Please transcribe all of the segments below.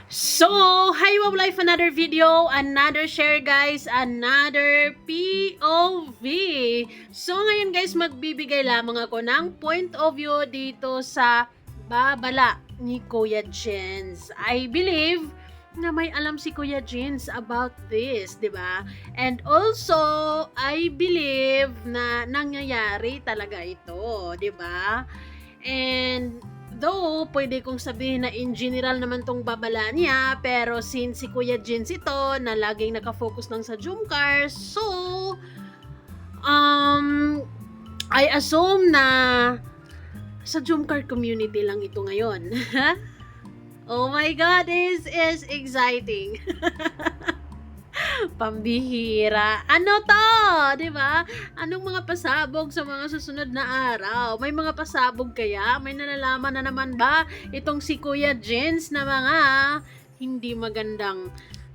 So, hi Wow Life, another video, another share guys, another POV. So, ngayon guys, magbibigay lamang ako ng point of view dito sa babala ni Kuya Jens. I believe na may alam si Kuya Jens about this, di ba? And also, I believe na nangyayari talaga ito, di ba? And though, pwede kong sabihin na in general naman tong babala niya, pero since si Kuya Jens ito, na laging nakafocus lang sa Jumcar, so, I assume na sa Jumcar community lang ito ngayon. Oh my God, this is exciting. Pambihira. Ano to? 'Di ba? Anong mga pasabog sa mga susunod na araw? May mga pasabog kaya? May nalalaman na naman ba itong si Kuya Jens na mga hindi magandang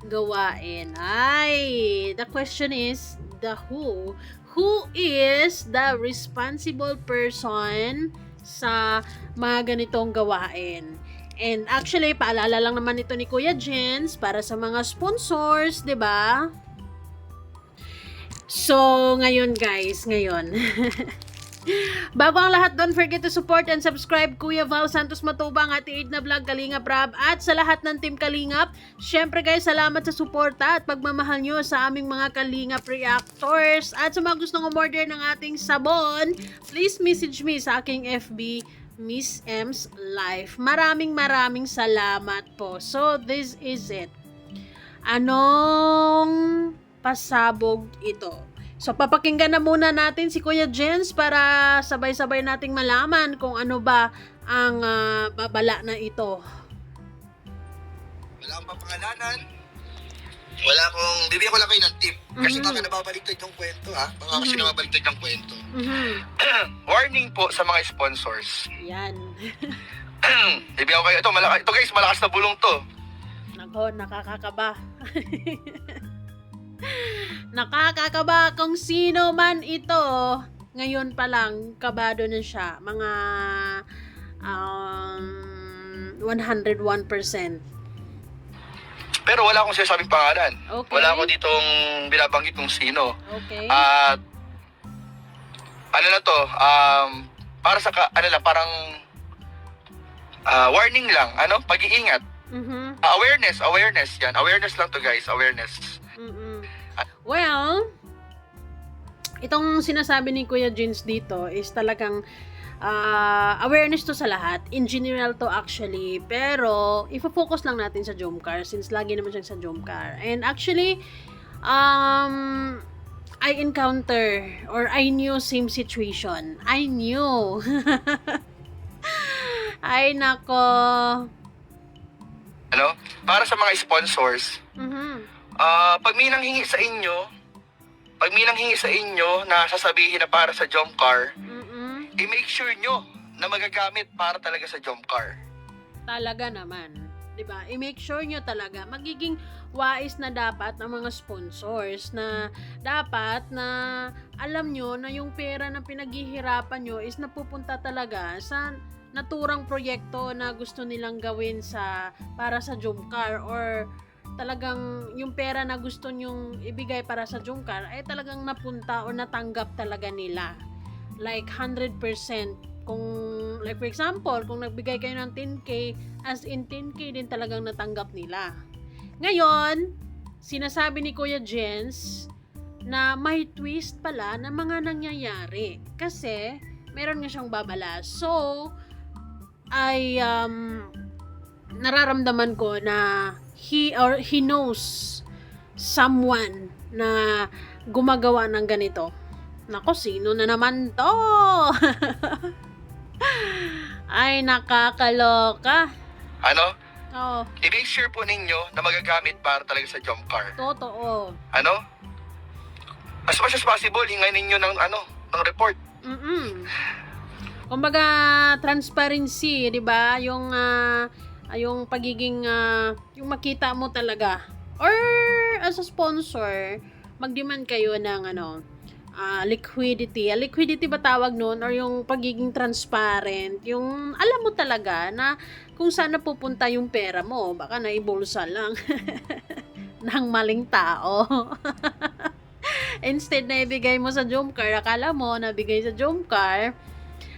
gawain? Ay, the question is the who. Who is the responsible person sa mga ganitong gawain? And actually, paalala lang naman ito ni Kuya Jens para sa mga sponsors, 'di ba? So, ngayon guys, ngayon. Bago ang lahat, don't forget to support and subscribe Kuya Val Santos Matubang at Edna Vlog Kalingap Rab at sa lahat ng Team Kalingap. Syempre guys, salamat sa suporta at pagmamahal nyo sa aming mga Kalingap reactors. At sa mga gustong umorder ng ating sabon, please message me sa aking FB Miss M's Life. Maraming salamat po. So, this is it. Anong pasabog ito? So, papakinggan na muna natin si Kuya Jens para sabay-sabay nating malaman kung ano ba ang babala na ito. Wala akong papangalanan. Wala akong, bibigyan ko lang kayo ng tip. Kasi baka nababaliktad yung kwento ha. Baka kasi nababaliktad yung kwento. Warning po sa mga sponsors. Yan. Bibigyan ko kayo, ito guys, malakas na bulong to. Nako, nakakakaba. Nakakakaba kung sino man ito. Ngayon pa lang, kabado na siya. Mga 101%. Pero wala akong sinasabing pangalan. Okay. Wala ako ditong binabanggit kung sino. Okay. At ano na to, para sa parang warning lang, pag-iingat. Awareness yan. Awareness lang to guys, awareness. Well, itong sinasabi ni Kuya Jens dito is talagang awareness to sa lahat. In general to actually. Pero, ifo-focus lang natin sa Jumcar since lagi naman siya sa Jumcar. And actually, I encounter or I knew same situation. I knew. Ay, nako. Para sa mga sponsors, pag may nanghingi sa inyo na sasabihin na para sa Jumcar, i-make sure nyo na magagamit para talaga sa Jumcar. Talaga naman. 'Di ba? I-make sure nyo talaga magiging wais na dapat ang mga sponsors na dapat na alam nyo na yung pera na pinaghihirapan nyo is napupunta talaga sa naturang proyekto na gusto nilang gawin para sa Jumcar, or talagang yung pera na gusto nyong ibigay para sa Jumcar ay talagang napunta o natanggap talaga nila. Like 100%. Kung, like for example, kung nagbigay kayo ng 10K, as in 10K din talagang natanggap nila. Ngayon, sinasabi ni Kuya Jens na may twist pala na mga nangyayari. Kasi, meron nga siyang babala. So, ay nararamdaman ko na he knows someone na gumagawa ng ganito. Nako, sino na naman to? Ay, nakakaloka. Oh, I-make sure po ninyo na magagamit para talaga sa Jumcar. totoo. As much as possible, hingay ninyo ng report. Kumbaga, transparency, 'di ba? Yung pagiging yung makita mo talaga. Or as a sponsor, mag-demand kayo ng liquidity. Liquidity ba tawag nun? Or yung pagiging transparent. Yung alam mo talaga na kung saan napupunta yung pera mo. Baka naibulsa lang ng maling tao. Instead na ibigay mo sa Jumcar, akala mo nabigay sa Jumcar,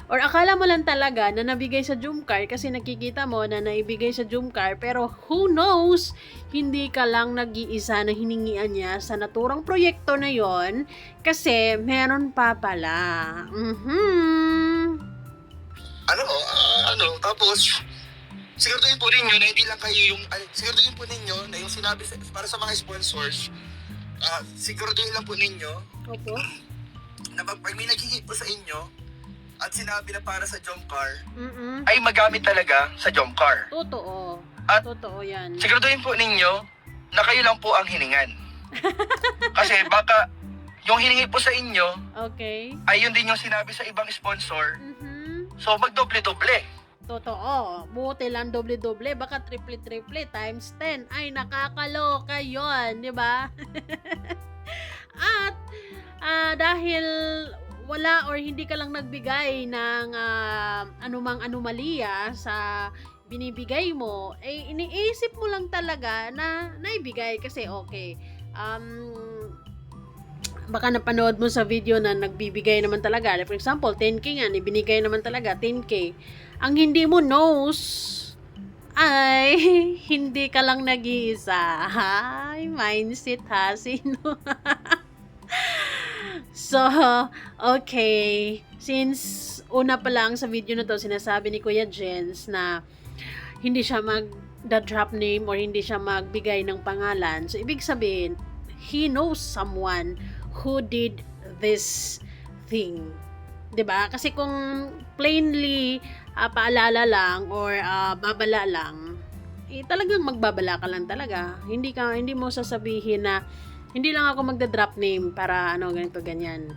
or akala mo lang talaga na nabigay sa Jumcar kasi nakikita mo na naibigay sa Jumcar, pero who knows, hindi ka lang nag-iisa na hiningian niya sa naturang proyekto na yon kasi meron pa pala. Tapos, siguraduhin po ninyo na hindi lang kayo siguraduhin po ninyo na yung sinabi para sa mga sponsors, siguraduhin lang po ninyo Opo. na pag may naghihingi po sa inyo at sinabi na para sa Jomcar, Mm-mm. ay magamit talaga sa Jomcar. Totoo. At Totoo yan. siguraduhin po ninyo na kayo lang po ang hiningan. Kasi baka yung hiningi po sa inyo Okay. ay yun din yung sinabi sa ibang sponsor. Mhm. So magdoble-doble. Totoo. Buti lang doble-doble, baka triple-triple times 10. Ay, nakakaloka yun, di ba? At dahil wala or hindi ka lang nagbigay ng anumang anomalya sa binibigay mo, eh iniisip mo lang talaga na naibigay kasi okay. Baka napanood mo sa video na nagbibigay naman talaga. For example, 10K nga, ibinigay naman talaga 10K. Ang hindi mo knows ay hindi ka lang nag-iisa. Ay, mindset ha, sino? So, okay. Since una pa lang sa video na to, sinasabi ni Kuya Jens na hindi siya mag-drop name or hindi siya magbigay ng pangalan. So, ibig sabihin, he knows someone who did this thing. 'Di ba? Kasi kung plainly paalala lang or babala lang, talagang magbabala ka lang talaga. Hindi mo sasabihin na hindi lang ako magda-drop name para ganito ganyan.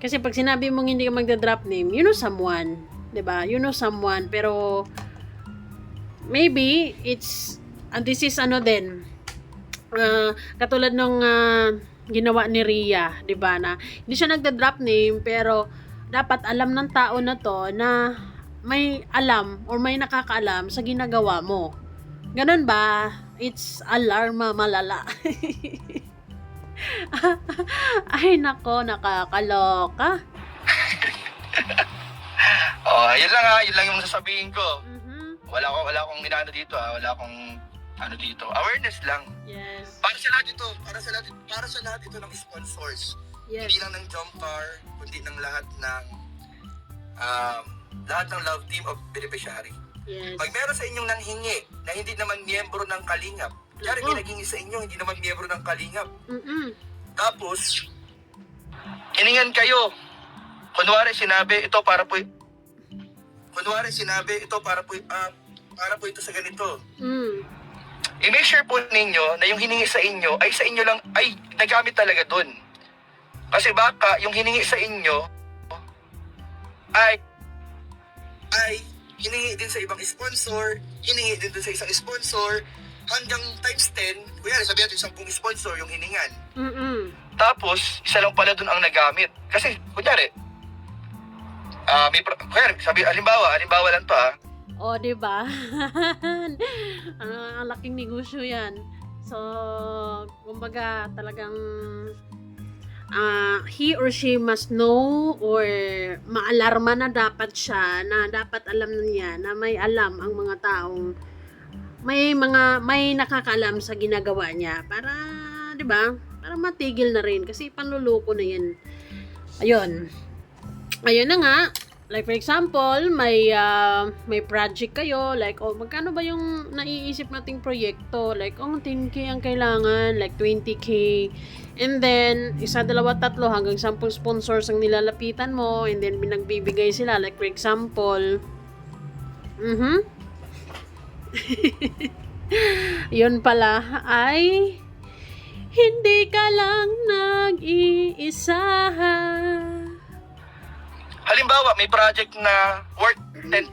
Kasi pag sinabi mong hindi ka magda-drop name, you know someone, 'di ba? You know someone, pero maybe it's this is din. Katulad nung ginawa ni Ria, 'di ba, na hindi siya nagda-drop name pero dapat alam ng tao na to na may alam or may nakakaalam sa ginagawa mo. Ganun ba? It's alarma malala. Ay nako, nakakaloka. Yun lang yung sasabihin ko. Mhm. Wala akong inaano dito wala akong dito. Awareness lang. Yes. Para sa lahat ito ng sponsors. Yes. Hindi lang ng Jomcar, kundi ng lahat ng Love Team of Beneficiary. Yes. Pag meron sa inyong nanghingi na hindi naman miyembro ng Kalingap, kaya may naghingi sa inyo, hindi naman miyembro ng Kalingap. Tapos, hiningan kayo. Kunwari sinabi ito para po ito sa ganito. I-make sure po ninyo na yung hiningi sa inyo ay sa inyo lang, ay nagamit talaga dun. Kasi baka yung hiningi sa inyo ay hiningi din sa ibang sponsor, hiningi din dun sa isang sponsor, hanggang times 10, kuya, sabi natin 10 sponsor yung hiningan. Tapos, isa lang pala dun ang nagamit. Kasi, kunyari, halimbawa lang to O, di ba? Ang laking negosyo 'yan. So, kumbaga talagang he or she must know or maalarma na dapat siya, na dapat alam niya na may alam ang mga taong may nakakaalam sa ginagawa niya para, 'di ba? Para matigil na rin kasi panluloko na 'yan. Ayun na nga. Like for example, may project kayo, like magkano ba yung naiisip nating proyekto? Like 10K ang kailangan, like 20K. And then 1, 2, 3 hanggang 10 sponsors ang nilalapitan mo, and then binagbibigay sila, like for example, yun pala ay hindi ka lang nag-iisa. Halimbawa, may project na worth 10,000.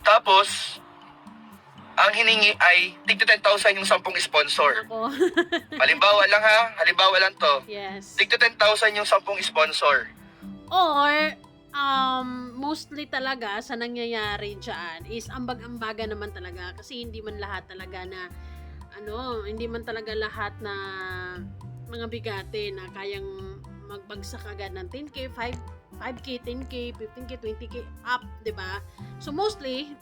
Tapos, ang hiningi ay tig 10,000 yung 10 sponsor. Ako. Halimbawa lang ha, halimbawa lang to. Yes. Tig 10,000 yung 10 sponsor. Or, mostly talaga sa nangyayari dyan is ambag-ambaga naman talaga kasi hindi man lahat talaga na hindi man talaga lahat na mga bigate na kayang magbagsak agad ng 10k, 5k, 10k, 15k, 20k up, 'di ba? So mostly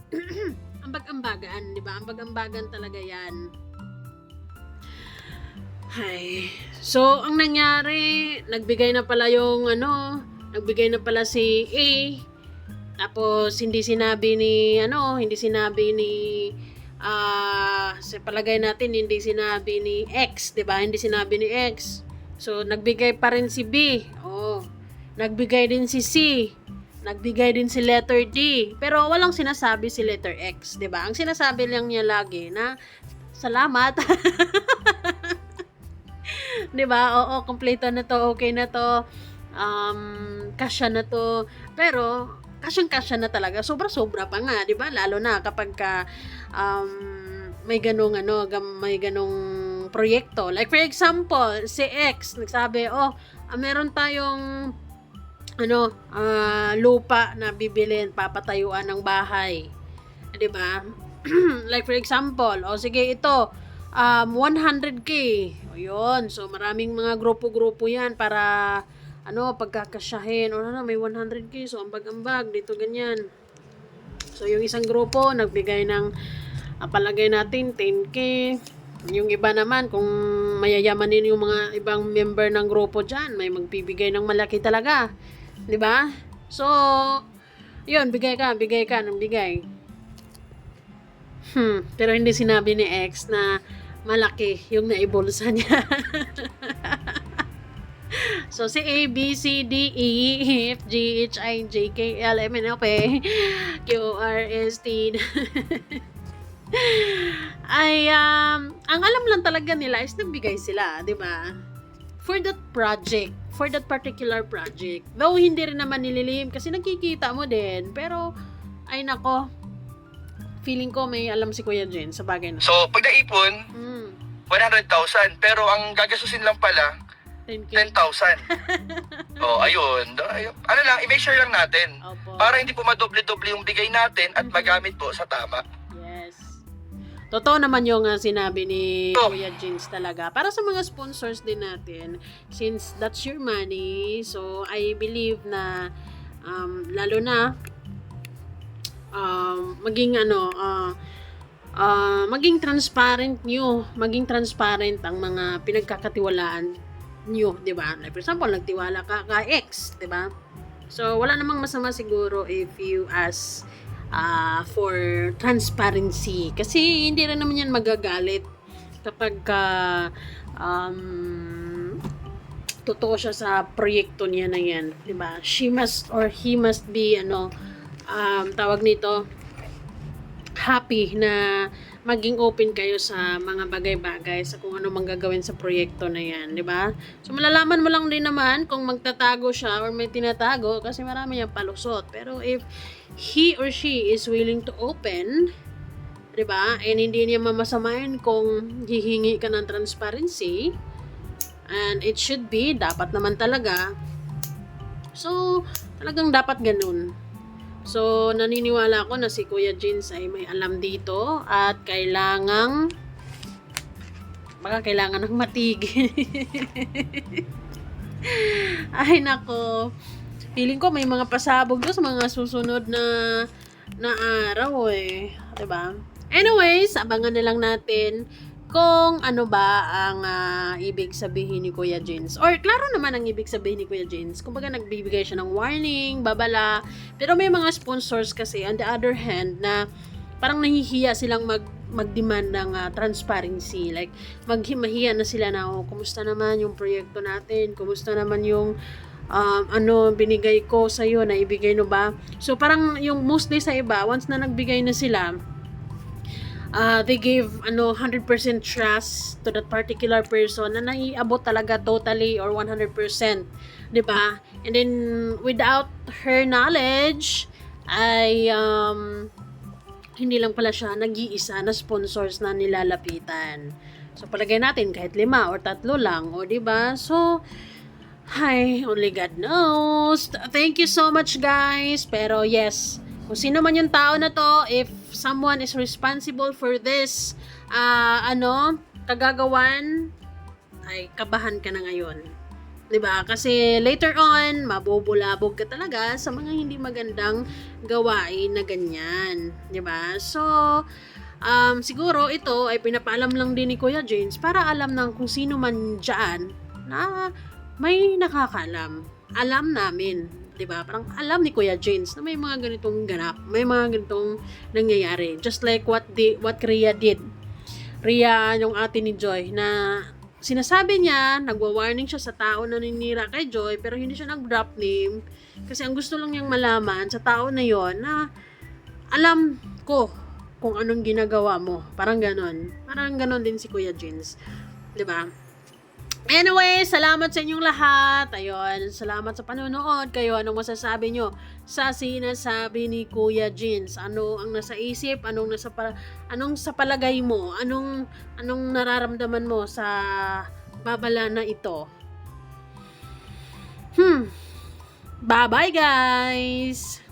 ambag-ambagan, 'di ba? Ambag-ambagan talaga 'yan. Hay. So ang nangyari, nagbigay na pala si A. Tapos hindi sinabi ni sa palagay natin hindi sinabi ni X, 'di ba? Hindi sinabi ni X. So nagbigay pa rin si B. Oh. Nagbigay din si C. Nagbigay din si letter D. Pero walang sinasabi si letter X, 'di ba? Ang sinasabi lang niya lagi na salamat. 'Di ba? Oo, kompleto na 'to, okay na 'to. Kasya na 'to. Pero kasyang-kasya na talaga. Sobra-sobra pa nga, 'di ba? Lalo na kapag may ganong proyekto. Like for example, si X nagsabi, meron tayong lupa na bibilin, papatayuan ng bahay. 'Di ba? Like for example, sige ito 100k. O yun. So maraming mga grupo-grupo 'yan para pagkakasyahin may 100k, so ambag-ambag dito ganyan. So yung isang grupo nagbigay ng palagay natin 10k. Yung iba naman kung mayayamanin yung mga ibang member ng grupo diyan, may magbibigay ng malaki talaga, 'di ba? So yun, bigay ka ng bigay. Pero hindi sinabi ni X na malaki yung naibulsa niya. So, si A, B, C, D, E, F, G, H, I, J, K, L, M, N, O, P, Q, R, S, T, ay, ang alam lang talaga nila is nagbigay sila, di ba? For that particular project. Though, hindi rin naman nililihim kasi nakikita mo din. Pero, ay nako, feeling ko may alam si Kuya Jen sa bagay na. So, pag naipon, 100,000. Pero ang gagasusin lang pala, 10,000. Ayun. I-make sure lang natin. Opo. Para hindi po madoble-doble yung bigay natin at magamit po sa tama. Yes. Totoo naman yung sinabi ni Kuya Jeans talaga. Para sa mga sponsors din natin, since that's your money, so I believe na lalo na maging transparent ang mga pinagkakatiwalaan nyo, di ba? Like for example, nagtiwala ka X, di ba? So, wala namang masama siguro if you ask for transparency. Kasi hindi rin naman yan magagalit kapag totoo siya sa proyekto niya na yan, di ba? She must or he must be tawag nito, happy na maging open kayo sa mga bagay-bagay, sa kung ano mang gagawin sa proyekto na yan, di ba? So, malalaman mo lang din naman kung magtatago siya or may tinatago kasi marami niyang palusot. Pero if he or she is willing to open, di ba? And hindi niya mamasamain kung hihingi ka ng transparency, and it should be, dapat naman talaga. So, talagang dapat ganun. So, naniniwala ako na si Kuya Jeans ay may alam dito at kailangan ng matigil. Ay, nako. Feeling ko may mga pasabog doon sa mga susunod na araw diba? Anyways, abangan na lang natin kung ano ba ang ibig sabihin ni Kuya Jeans. Or klaro naman ang ibig sabihin ni Kuya Jeans. Kumbaga nagbibigay siya ng warning, babala. Pero may mga sponsors kasi on the other hand na parang nahihiya silang mag-demand ng transparency. Like mahihiya na sila na kumusta naman yung proyekto natin? Kumusta naman yung binigay ko sa iyo na ibigay no ba? So parang yung mostly sa iba once na nagbigay na sila, they gave 100% trust to that particular person na naiabot talaga totally or 100%, 'di ba? And then without her knowledge ay hindi lang pala siya nag-iisa na sponsors na nilalapitan. So, palagay natin kahit 5 or 3 lang, o diba? So, hi, only God knows. Thank you so much, guys. Pero yes, kung sino man yung tao na to, if someone is responsible for this, kagagawan, ay kabahan ka na ngayon. 'Di ba? Kasi later on, mabubulabog ka talaga sa mga hindi magandang gawain na ganyan. 'Di ba? So, siguro ito ay pinapaalam lang din ni Kuya James para alam ng kung sino man dyan na may nakakaalam. Alam namin. 'Di ba? Parang alam ni Kuya James na may mga ganitong ganap, may mga ganitong nangyayari. Just like what Rhea did. Rhea, yung ate ni Joy, na sinasabi niya, nagwa-warning siya sa tao na naninira kay Joy, pero hindi siya nag-drop name. Kasi ang gusto lang niyang malaman sa tao na yon na alam ko kung anong ginagawa mo. Parang ganon. Parang ganon din si Kuya Jins. 'Di ba? Anyway, salamat sa inyong lahat. Ayun, salamat sa panonood. Kayo, anong masasabi nyo sa sinasabi ni Kuya Jins? Ano ang nasa isip? Anong sa palagay mo? Anong nararamdaman mo sa babala na ito? Bye-bye, guys!